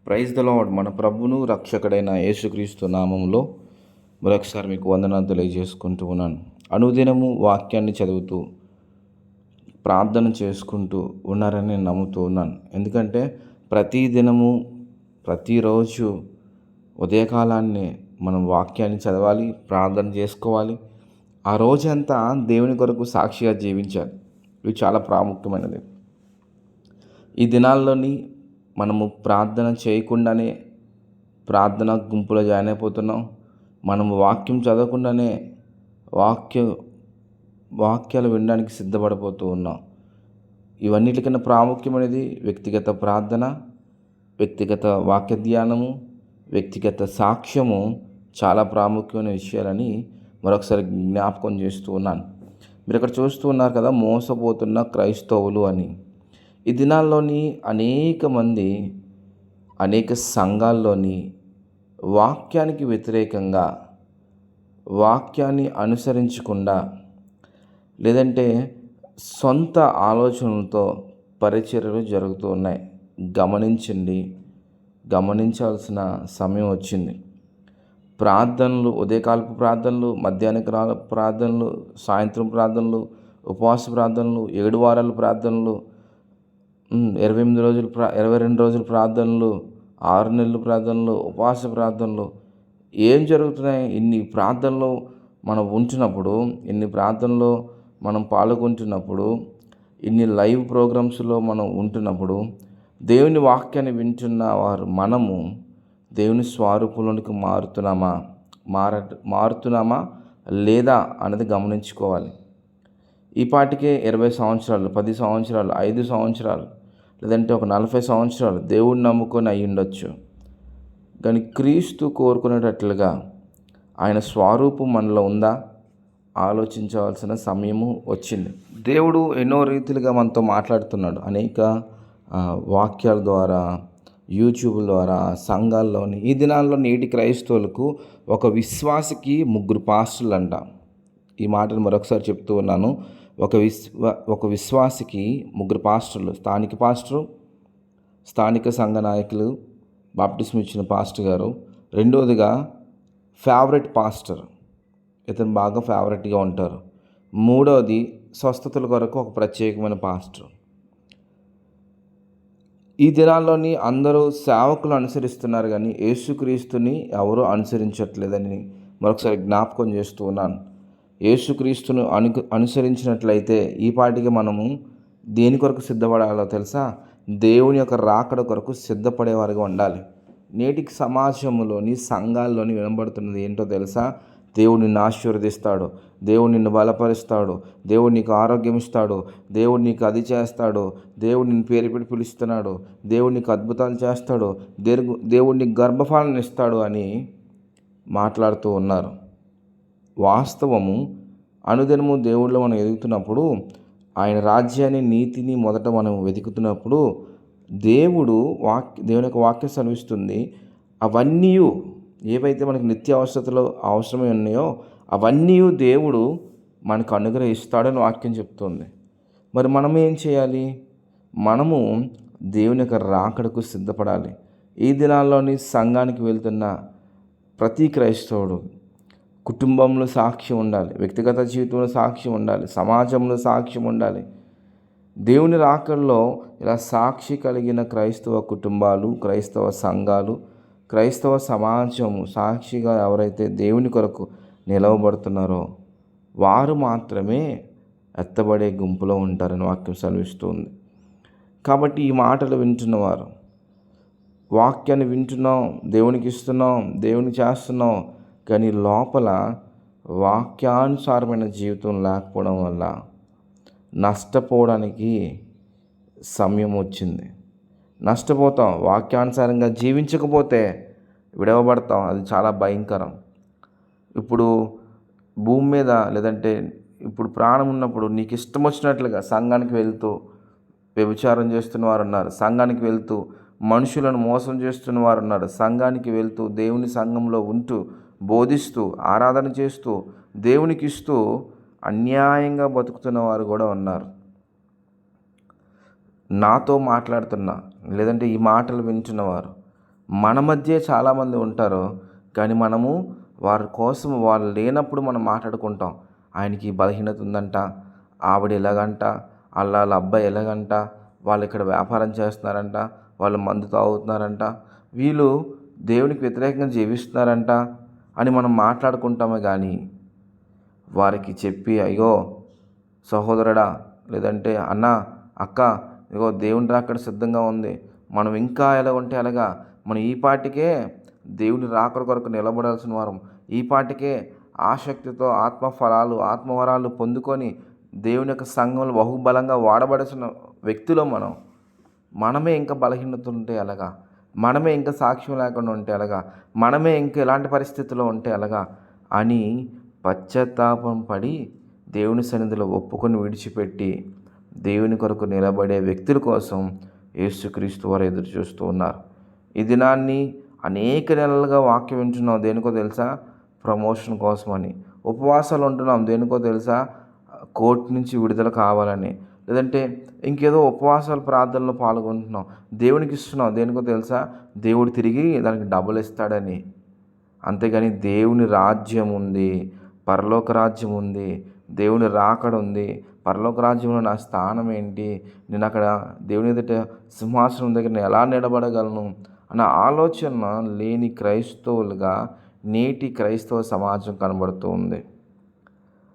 Praise the lord. మన ప్రభువును రక్షకుడైన యేసుక్రీస్తు నామంలో మరొకసారి మీకు వందనాలు తెలియజేసుకుంటూ ఉన్నాను. అనుదినము వాక్యాన్ని చదువుతూ ప్రార్థన చేసుకుంటూ ఉన్నారని నేను నమ్ముతూ ఉన్నాను. ఎందుకంటే ప్రతిదినము ప్రతిరోజు ఉదయకాలాన్ని మనం వాక్యాన్ని చదవాలి, ప్రార్థన చేసుకోవాలి. ఆ రోజంతా దేవుని కొరకు సాక్షిగా జీవించాలి. ఇది చాలా ప్రాముఖ్యమైనది. ఈ దినాల్లోని మనము ప్రార్థన చేయకుండానే ప్రార్థన గుంపులో జాయిన్ అయిపోతున్నాం. మనము వాక్యం చదవకుండానే వాక్యాలు వినడానికి సిద్ధపడిపోతూ ఉన్నాం. ఇవన్నిటికన్నా ప్రాముఖ్యమైనది వ్యక్తిగత ప్రార్థన, వ్యక్తిగత వాక్య ధ్యానము, వ్యక్తిగత సాక్ష్యము చాలా ప్రాముఖ్యమైన విషయాలని మరొకసారి జ్ఞాపకం చేస్తూ ఉన్నాను. మీరు ఇక్కడ చూస్తూ ఉన్నారు కదా, మోసపోతున్న క్రైస్తవులు అని. ఈ దినాల్లోని అనేక మంది అనేక సంఘాల్లోని వాక్యానికి వ్యతిరేకంగా, వాక్యాన్ని అనుసరించకుండా, లేదంటే సొంత ఆలోచనలతో పరిచర్యలు జరుగుతూ ఉన్నాయి. గమనించాల్సిన సమయం వచ్చింది. ప్రార్థనలు, ఉదయకాలపు ప్రార్థనలు, మధ్యాహ్న ప్రార్థనలు, సాయంత్రం ప్రార్థనలు, ఉపవాస ప్రార్థనలు, 7 వారాల ప్రార్థనలు, 22 రోజుల ప్రార్థనలు, 6 నెలల ప్రార్థనలు, ఉపవాస ప్రార్థనలు. ఏం జరుగుతున్నాయి? ఇన్ని ప్రార్థనలు మనం ఉంటున్నప్పుడు, ఇన్ని ప్రార్థనలో మనం పాల్గొంటున్నప్పుడు, ఇన్ని లైవ్ ప్రోగ్రామ్స్లో మనం ఉంటున్నప్పుడు, దేవుని వాక్యాన్ని వింటున్న వారు మనము దేవుని స్వరూపంలోనికి మారుతున్నామా లేదా అన్నది గమనించుకోవాలి. ఈ పాటికే 20 సంవత్సరాలు, 10 సంవత్సరాలు, 5 సంవత్సరాలు, లేదంటే ఒక 40 సంవత్సరాలు దేవుడిని నమ్ముకొని అయి ఉండొచ్చు. కానీ క్రీస్తు కోరుకునేటట్లుగా ఆయన స్వరూపం మనలో ఉందా? ఆలోచించవలసిన సమయము వచ్చింది. దేవుడు ఎన్నో రీతిలుగా మనతో మాట్లాడుతున్నాడు. అనేక వాక్యాల ద్వారా, యూట్యూబ్ ద్వారా, సంఘాల్లోని. ఈ దినాల్లో నేటి క్రైస్తవులకు ఒక విశ్వాసికి 3 పాస్టర్లు అంట. ఈ మాటను మరొకసారి చెప్తూ ఉన్నాను. ఒక విశ్వాసికి 3 పాస్టర్లు. స్థానిక పాస్టరు, స్థానిక సంఘ నాయకులు, బాప్టిజం ఇచ్చిన పాస్టర్ గారు. రెండోదిగా ఫేవరెట్ పాస్టర్, ఇతను బాగా ఫేవరెట్గా ఉంటారు. మూడోది స్వస్థతల కొరకు ఒక ప్రత్యేకమైన పాస్టర్. ఈ దినాల్లోని అందరూ సేవకులు అనుసరిస్తున్నారు, కానీ యేసుక్రీస్తుని ఎవరూ అనుసరించట్లేదని మరొకసారి జ్ఞాపకం చేస్తూ ఉన్నాను. యేసుక్రీస్తును అనుసరించినట్లయితే ఈ పాటికి మనము దేని కొరకు సిద్ధపడాలో తెలుసా? దేవుని యొక్క రాకడ కొరకు సిద్ధపడేవారుగా ఉండాలి. నేటికి సమాజంలోని, సంఘాల్లోని వినబడుతున్నది ఏంటో తెలుసా? దేవుడు నిన్ను ఆశీర్వదిస్తాడు, దేవుడు నిన్ను బలపరుస్తాడు, దేవుడు నీకు ఆరోగ్యం ఇస్తాడు, దేవుడు నీకు అది చేస్తాడు, దేవుడు నిన్ను పేరు పెట్టి పిలుస్తున్నాడు, దేవుడు నీకు అద్భుతాలు చేస్తాడు, దేవుడు నీకు గర్భఫలాన్ని ఇస్తాడు అని మాట్లాడుతూ ఉన్నారు. వాస్తవము, అనుదినము దేవుళ్ళు మనం ఎదుగుతున్నప్పుడు, ఆయన రాజ్యాన్ని, నీతిని మొదట మనం వెతుకుతున్నప్పుడు దేవుని యొక్క వాక్యం సెలవిస్తుంది. అవన్నీ ఏవైతే మనకు నిత్య అవసరమై ఉన్నాయో అవన్నీ దేవుడు మనకు అనుగ్రహిస్తాడని వాక్యం చెప్తుంది. మరి మనం ఏం చేయాలి? మనము దేవుని యొక్క రాకడకు సిద్ధపడాలి. ఈ దినాల్లోని సంఘానికి వెళ్తున్న ప్రతి క్రైస్తవుడు కుటుంబంలో సాక్ష్యం ఉండాలి, వ్యక్తిగత జీవితంలో సాక్ష్యం ఉండాలి, సమాజంలో సాక్ష్యం ఉండాలి. దేవుని రాకడలో ఇలా సాక్షి కలిగిన క్రైస్తవ కుటుంబాలు, క్రైస్తవ సంఘాలు, క్రైస్తవ సమాజము సాక్షిగా ఎవరైతే దేవుని కొరకు నిలవబడుతున్నారో వారు మాత్రమే ఎత్తబడే గుంపులో ఉంటారని వాక్యం సెలవిస్తుంది. కాబట్టి ఈ మాటలు వింటున్నవారు, వాక్యాన్ని వింటున్నాం, దేవునికి ఇస్తున్నాం, దేవునికి చేస్తున్నాం, కానీ లోపల వాక్యానుసారమైన జీవితం లేకపోవడం వల్ల నష్టపోవడానికి సమయం వచ్చింది. నష్టపోతాం. వాక్యానుసారంగా జీవించకపోతే విడవబడతాం. అది చాలా భయంకరం. ఇప్పుడు భూమి మీద, లేదంటే ఇప్పుడు ప్రాణం ఉన్నప్పుడు నీకు ఇష్టం వచ్చినట్లుగా సంఘానికి వెళ్తూ వ్యభిచారం చేస్తున్న వారు ఉన్నారు, సంఘానికి వెళ్తూ మనుషులను మోసం చేస్తున్న వారు ఉన్నారు, సంఘానికి వెళ్తూ దేవుని సంఘంలో ఉంటూ బోధిస్తూ ఆరాధన చేస్తూ దేవునికి ఇస్తూ అన్యాయంగా బతుకుతున్న వారు కూడా ఉన్నారు. నాతో మాట్లాడుతున్న, లేదంటే ఈ మాటలు వింటున్నవారు, మన మధ్య చాలామంది ఉంటారు, కానీ మనము వారి కోసం వాళ్ళు లేనప్పుడు మనం మాట్లాడుకుంటాం. ఆయనకి బలహీనత ఉందంట, ఆవిడ ఎలాగంట, వాళ్ళ అబ్బాయి ఎలాగంట, వాళ్ళు ఇక్కడ వ్యాపారం చేస్తున్నారంట, వాళ్ళు మందు తాగుతున్నారంట, వీళ్ళు దేవునికి వ్యతిరేకంగా జీవిస్తున్నారంట అని మనం మాట్లాడుకుంటామే. కానీ వారికి చెప్పి, అయ్యో సహోదరుడా, లేదంటే అన్న, అక్క, ఇగో దేవుని రాకడ సిద్ధంగా ఉంది, మనం ఇంకా ఎలా ఉంటే అలాగా, మనం ఈ పాటికే దేవుని రాకడ కొరకు నిలబడాల్సిన వారం, ఈ పాటికే ఆసక్తితో ఆత్మఫలాలు ఆత్మవరాలు పొందుకొని దేవుని యొక్క సంఘంలో బహుబలంగా వాడబడాల్సిన వ్యక్తిలో మనమే ఇంకా బలహీనత ఉంటే ఎలాగా, మనమే ఇంకా సాక్ష్యం లేకుండా ఉంటే ఎలాగా, మనమే ఇంకా ఎలాంటి పరిస్థితుల్లో ఉంటే ఎలాగా అని పశ్చాత్తాపం పడి దేవుని సన్నిధిలో ఒప్పుకొని విడిచిపెట్టి దేవుని కొరకు నిలబడే వ్యక్తుల కోసం యేసుక్రీస్తు వారు ఎదురు చూస్తూ ఉన్నారు. ఈ దినాన్ని అనేక నెలలుగా వాక్యం వింటున్నాం, దేనికో తెలుసా? ప్రమోషన్ కోసమని. ఉపవాసాలు ఉంటున్నాం, దేనికో తెలుసా? కోర్టు నుంచి విడుదల కావాలని. లేదంటే ఇంకేదో ఉపవాసాలు ప్రార్థనలో పాల్గొంటున్నాం, దేవునికి ఇస్తున్నాం, దేనికో తెలుసా? దేవుడు తిరిగి దానికి డబుల్ ఇస్తాడని. అంతేగాని దేవుని రాజ్యం ఉంది, పరలోక రాజ్యం ఉంది, దేవుని రాకడ ఉంది, పరలోక రాజ్యంలో నా స్థానం ఏంటి, నేను అక్కడ దేవుని ఎదుట సింహాసనం దగ్గర నేను ఎలా నిలబడగలను అన్న ఆలోచన లేని క్రైస్తవులుగా నేటి క్రైస్తవ సమాజం కనబడుతూ ఉంది.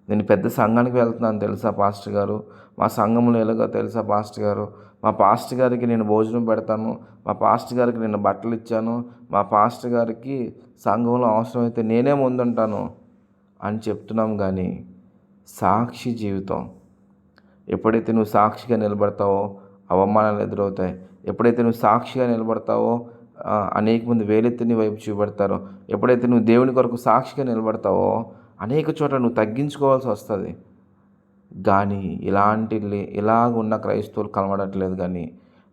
నేను పెద్ద సంఘానికి వెళ్తున్నాను తెలుసా పాస్టర్ గారు, మా సంఘంలో ఎలాగో తెలుసా పాస్టర్ గారు, మా పాస్టర్ గారికి నేను భోజనం పెడతాను, మా పాస్టర్ గారికి నేను బట్టలు ఇచ్చాను, మా పాస్టర్ గారికి సంఘంలో అవసరమైతే నేనే ముందుంటాను అని చెప్తున్నాం. కానీ సాక్షి జీవితం, ఎప్పుడైతే నువ్వు సాక్షిగా నిలబడతావో అవమానాలు ఎదురవుతాయి. ఎప్పుడైతే నువ్వు సాక్షిగా నిలబడతావో అనేక మంది వేలెత్తి నీ వైపు చూపెడతారో, ఎప్పుడైతే నువ్వు దేవుని కొరకు సాక్షిగా నిలబడతావో అనేక చోట్ల నువ్వు తగ్గించుకోవాల్సి వస్తుంది. కానీ ఇలాగ ఉన్న క్రైస్తవులు కనబడట్లేదు. కానీ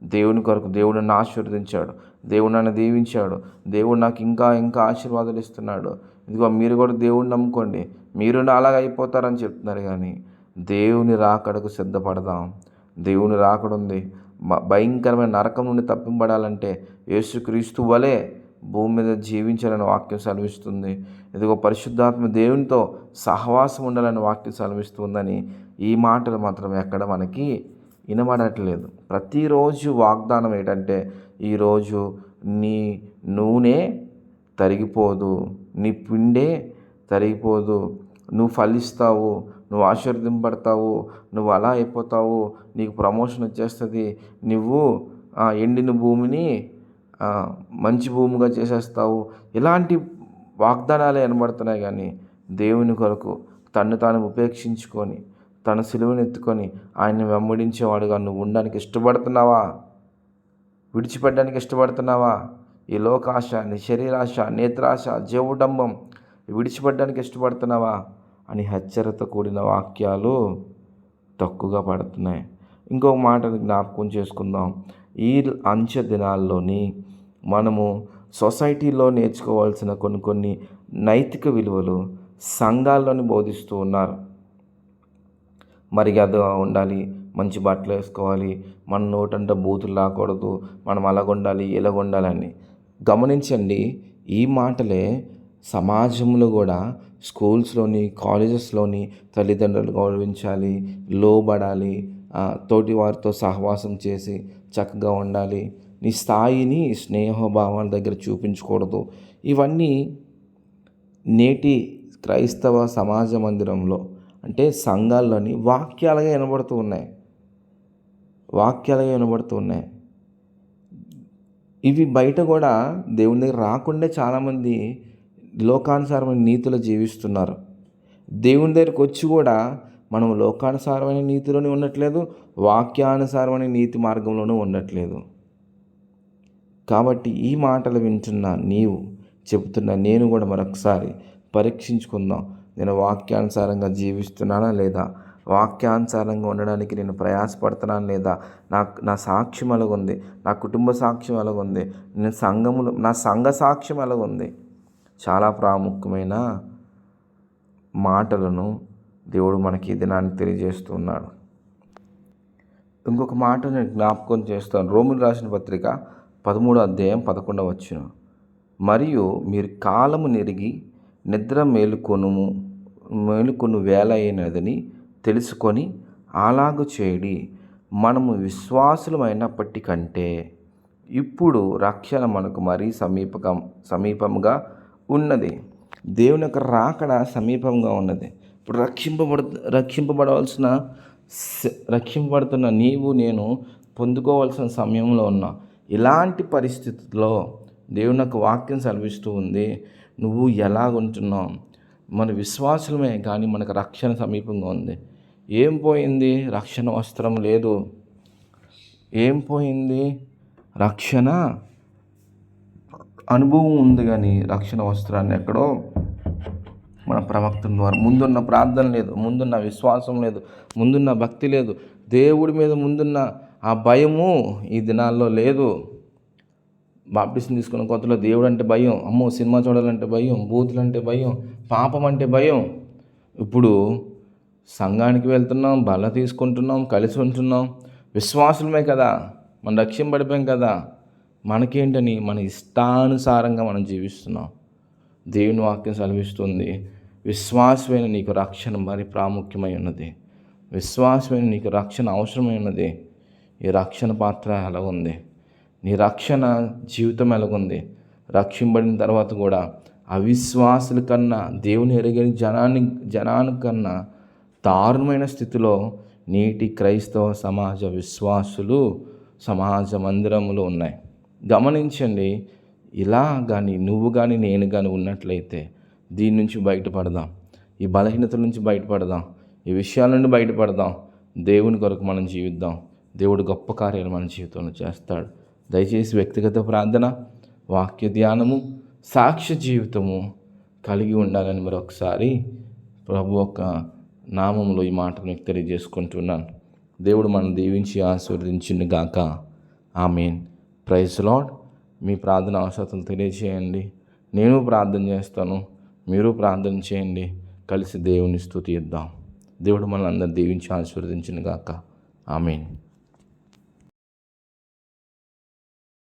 దేవుని కొరకు దేవుడు నన్ను ఆశీర్వదించాడు, దేవుడు నన్ను దీవించాడు, దేవుడు నాకు ఇంకా ఇంకా ఆశీర్వాదాలు ఇస్తున్నాడు, ఇదిగో మీరు కూడా దేవుడిని నమ్ముకోండి, మీరు అలాగ అయిపోతారని చెప్తున్నారు. కానీ దేవుని రాకడకు సిద్ధపడదాం. దేవుని రాకడ ఉంది. భయంకరమైన నరకం నుండి తప్పింపడాలంటే యేసుక్రీస్తు వలె భూమి మీద జీవించాలని వాక్యం సెలవిస్తుంది. ఇదిగో పరిశుద్ధాత్మ దేవునితో సహవాసం ఉండాలని వాక్యం సెలవిస్తుందని ఈ మాటలు మాత్రం ఎక్కడ మనకి వినబడట్లేదు. ప్రతిరోజు వాగ్దానం ఏంటంటే, ఈరోజు నీ నూనె తరిగిపోదు, నీ పిండే తరిగిపోదు, నువ్వు ఫలిస్తావు, నువ్వు ఆశీర్వదింపబడతావు, నువ్వు అలా అయిపోతావు, నీకు ప్రమోషన్ వచ్చేస్తుంది, నువ్వు ఎండిన భూమిని మంచి భూమిగా చేసేస్తావు, ఇలాంటి వాగ్దానాలే వినబడుతున్నాయి. కానీ దేవుని కొరకు తన్ను తాను ఉపేక్షించుకొని తన సిలువను ఎత్తుకొని ఆయన్ని వెంబడించేవాడుగా నువ్వు ఉండడానికి ఇష్టపడుతున్నావా? విడిచిపెట్టడానికి ఇష్టపడుతున్నావా? ఈ లోకాశ, నీ శరీరాశ, నేత్రాశ, జీవడంబం విడిచిపెట్టడానికి ఇష్టపడుతున్నావా అని హెచ్చరికతో కూడిన వాక్యాలు తక్కువగా పడుతున్నాయి. ఇంకొక మాటను జ్ఞాపకం చేసుకుందాం. ఈ అంచె దినాల్లోని మనము సొసైటీలో నేర్చుకోవాల్సిన కొన్ని నైతిక విలువలు సంఘాల్లోని బోధిస్తూ ఉన్నారు. మర్యాదగా ఉండాలి, మంచి బట్టలు వేసుకోవాలి, మన నోటంటే బూతులు రాకూడదు, మనం అలాగుండాలి ఇలాగుండాలని. గమనించండి, ఈ మాటలే సమాజంలో కూడా స్కూల్స్లోని కాలేజెస్లోని తల్లిదండ్రులు గౌరవించాలి, లోబడాలి, తోటి వారితో సహవాసం చేసి చక్కగా ఉండాలి, నీ స్థాయిని స్నేహభావాల దగ్గర చూపించకూడదు. ఇవన్నీ నేటి క్రైస్తవ సమాజ మందిరంలో అంటే సంఘాల్లోని వాక్యాలుగా వినబడుతూ ఉన్నాయి. ఇవి బయట కూడా దేవుని దగ్గర రాకుండా చాలామంది లోకానుసారమైన నీతిలో జీవిస్తున్నారు. దేవుని దగ్గరికి వచ్చి కూడా మనం లోకానుసారమైన నీతిలోనే ఉండట్లేదు, వాక్యానుసారమైన నీతి మార్గంలోనూ ఉండట్లేదు. కాబట్టి ఈ మాటలు వింటున్న నీవు, చెబుతున్న నేను కూడా మరొకసారి పరీక్షించుకుందాం. నేను వాక్యానుసారంగా జీవిస్తున్నానా లేదా? వాక్యానుసారంగా ఉండడానికి నేను ప్రయాసపడుతున్నాను లేదా? నా సాక్ష్యం ఎలాగుంది? నా కుటుంబ సాక్ష్యం ఎలాగుంది? నా సంఘ సాక్ష్యం ఎలాగుంది? చాలా ప్రాముఖ్యమైన మాటలను దేవుడు మనకి ఈ దినాన్ని తెలియజేస్తున్నాడు. ఇంకొక మాట నేను జ్ఞాపకం చేస్తాను. రోమిలకు రాసిన పత్రిక 13వ అధ్యాయం 11వ వచనం. మరియు మీరు కాలము నెరిగి నిద్ర మేలుకొను వేళ అయినదని తెలుసుకొని అలాగు చేయడి. మనము విశ్వాసులమైనప్పటికంటే ఇప్పుడు రక్షణ మనకు మరీ సమీపముగా ఉన్నది. దేవుని యొక్క రాకడ సమీపంగా ఉన్నది. ఇప్పుడు రక్షింపబడుతున్న నీవు నేను పొందుకోవాల్సిన సమయంలో ఉన్నా. ఇలాంటి పరిస్థితుల్లో దేవుని యొక్క వాక్యం సెలవిస్తూ ఉంది, నువ్వు ఎలాగుంటున్నావు? మన విశ్వాసులమే కానీ మనకు రక్షణ సమీపంగా ఉంది. ఏం పోయింది? రక్షణ వస్త్రం లేదు. ఏం పోయింది? రక్షణ అనుభవం ఉంది కానీ రక్షణ వస్త్రాన్ని ఎక్కడో మన ప్రవక్తల ద్వారా ముందున్న ప్రార్థన లేదు, ముందున్న విశ్వాసం లేదు, ముందున్న భక్తి లేదు, దేవుడి మీద ముందున్న ఆ భయము ఈ దినాల్లో లేదు. బాప్టిజం తీసుకున్న కొత్తలో దేవుడు అంటే భయం, అమ్మో సినిమా చూడాలంటే భయం, బూతులు అంటే భయం, పాపం అంటే భయం. ఇప్పుడు సంఘానికి వెళ్తున్నాం, బల తీసుకుంటున్నాం, కలిసి ఉంటున్నాం, విశ్వాసులమే కదా, మనం రక్షింపబడిపోయాం కదా, మనకేంటని మన ఇష్టానుసారంగా మనం జీవిస్తున్నాం. దేవుని వాక్యం సెలవిస్తుంది, విశ్వాసమైన నీకు రక్షణ మరి ప్రాముఖ్యమై ఉన్నది. విశ్వాసమైన నీకు రక్షణ అవసరమై ఉన్నది. ఈ రక్షణ పాత్ర ఎలా ఉంది? నీ రక్షణ జీవితం ఎలాగుంది? రక్షింపబడిన తర్వాత కూడా అవిశ్వాసుల కన్నా, దేవుని ఎరగని జనానికన్నా దారుణమైన స్థితిలో నేటి క్రైస్తవ సమాజ విశ్వాసులు సమాజ మందిరములు ఉన్నాయి. గమనించండి. ఇలా కానీ నువ్వు కానీ నేను కానీ ఉన్నట్లయితే దీని నుంచి బయటపడదాం, ఈ బలహీనతల నుంచి బయటపడదాం, ఈ విషయాల నుండి బయటపడదాం. దేవుని కొరకు మనం జీవిద్దాం. దేవుడు గొప్ప కార్యాలు మన జీవితంలో చేస్తాడు. దయచేసి వ్యక్తిగత ప్రార్థన, వాక్య ధ్యానము, సాక్ష్య జీవితము కలిగి ఉండాలని మరొకసారి ప్రభు యొక్క నామంలో ఈ మాటను మీకు తెలియజేసుకుంటున్నాను. దేవుడు మనం దీవించి ఆశీర్వదించును గాక. ఆమేన్. Praise lord. మీ ప్రార్థన అవసరతలు తెలియజేయండి. నేను ప్రార్థన చేస్తాను, మీరు ప్రార్థన చేయండి. కలిసి దేవుని స్తుతిద్దాం. దేవుడు మనల్ని అందరూ దీవించి ఆశీర్వదించును గాక. ఆమేన్.